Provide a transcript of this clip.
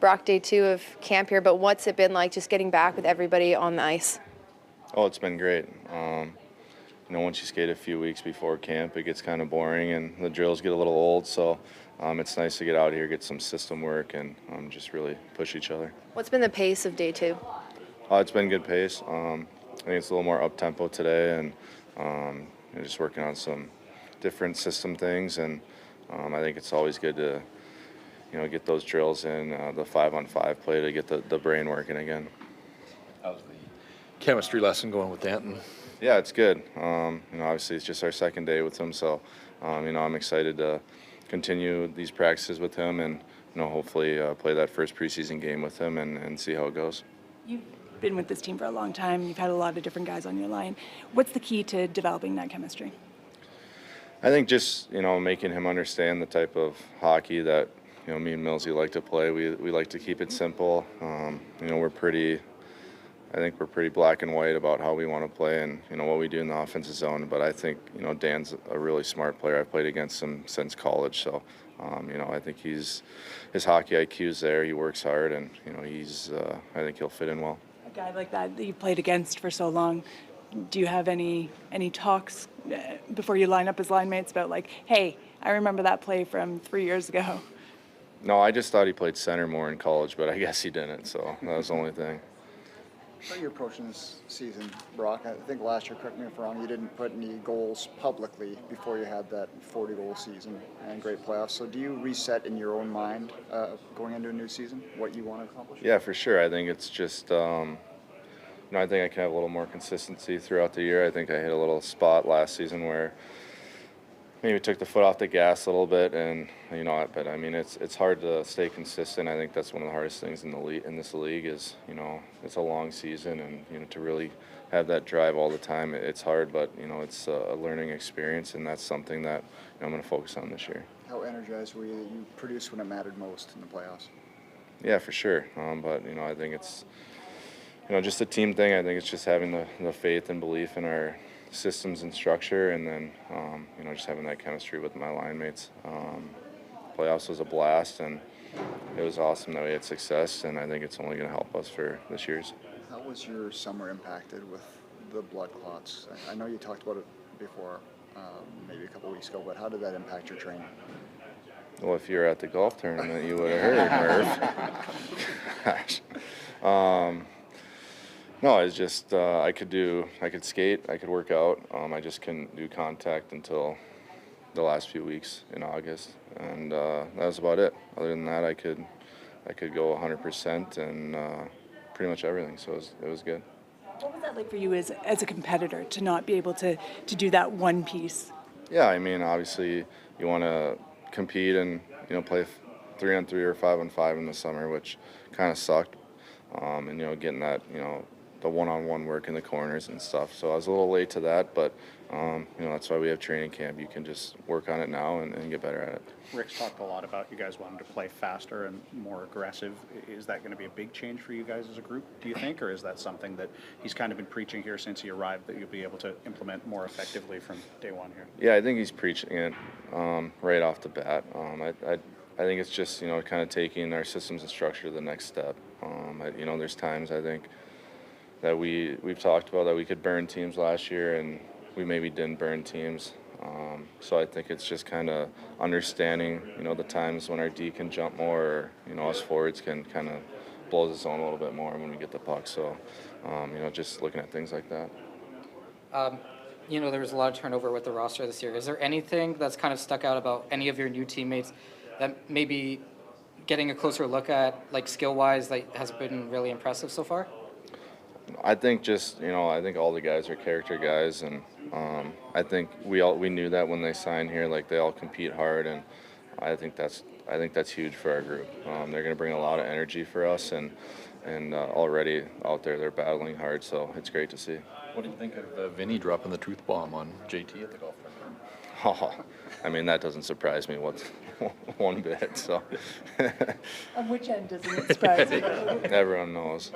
Brock, day 2 of camp here, but what's it been like just getting back with everybody on the ice? Oh, it's been great. Once you skate a few weeks before camp, it gets kind of boring and the drills get a little old. So it's nice to get out here, get some system work, and just really push each other. What's been the pace of day 2? It's been good pace. I think it's a little more up-tempo today, and just working on some different system things. And I think it's always good to get those drills in, the 5-on-5 play to get the brain working again. How's the chemistry lesson going with Danton? Yeah, it's good. Obviously it's just our second day with him, so I'm excited to continue these practices with him, and hopefully play that first preseason game with him and see how it goes. You've been with this team for a long time. You've had a lot of different guys on your line. What's the key to developing that chemistry? I think just making him understand the type of hockey that me and Millsy like to play. We like to keep it simple. I think we're pretty black and white about how we want to play and what we do in the offensive zone. But I think Dan's a really smart player. I've played against him since college, so I think his hockey IQ is there. He works hard, and I think he'll fit in well. A guy like that you've played against for so long, do you have any talks before you line up as line mates about like, hey, I remember that play from 3 years ago? No, I just thought he played center more in college, but I guess he didn't, so that was the only thing. How are you approaching this season, Brock? I think last year, correct me if I'm wrong, you didn't put any goals publicly before you had that 40-goal season and great playoffs. So do you reset in your own mind going into a new season what you want to accomplish? Yeah, for sure. I think it's just, I think I can have a little more consistency throughout the year. I think I hit a little spot last season where maybe took the foot off the gas a little bit, and but I mean it's hard to stay consistent. I think that's one of the hardest things in this league is it's a long season, and to really have that drive all the time, it's hard. But it's a learning experience, and that's something that I'm going to focus on this year. How energized were you that you produced when it mattered most in the playoffs? Yeah, for sure. But I think it's just a team thing. I think it's just having the faith and belief in our systems and structure, and then just having that chemistry with my line mates. Playoffs was a blast, and it was awesome that we had success, and I think it's only going to help us for this year's. How was your summer impacted with the blood clots? I know you talked about it before, maybe a couple weeks ago, but how did that impact your training? Well, if you were at the golf tournament, you would have heard, Murph. Gosh. No, it's just I could skate, I could work out. I just couldn't do contact until the last few weeks in August, and that was about it. Other than that, I could go 100% and pretty much everything. So it was good. What was that like for you as a competitor to not be able to do that one piece? Yeah, I mean, obviously you want to compete and play 3-on-3 or 5-on-5 in the summer, which kind of sucked. And getting that the one-on-one work in the corners and stuff. So I was a little late to that, but that's why we have training camp. You can just work on it now and get better at it. Rick's talked a lot about you guys wanting to play faster and more aggressive. Is that going to be a big change for you guys as a group, do you think, or is that something that he's kind of been preaching here since he arrived that you'll be able to implement more effectively from day one here? Yeah, I think he's preaching it right off the bat. I think it's just kind of taking our systems and structure to the next step. There's times I think that we've talked about that we could burn teams last year, and we maybe didn't burn teams. So I think it's just kind of understanding, the times when our D can jump more, or, us forwards can kind of blow the zone a little bit more when we get the puck. So, just looking at things like that. There was a lot of turnover with the roster this year. Is there anything that's kind of stuck out about any of your new teammates that maybe getting a closer look at, like skill-wise, that has been really impressive so far? I think I think all the guys are character guys, and I think we knew that when they signed here, like they all compete hard, and I think that's huge for our group. They're going to bring a lot of energy for us, and already out there they're battling hard, so it's great to see. What do you think of Vinny dropping the truth bomb on JT at the golf tournament? Oh, I mean, that doesn't surprise me one bit. So On which end doesn't it surprise you? everyone knows.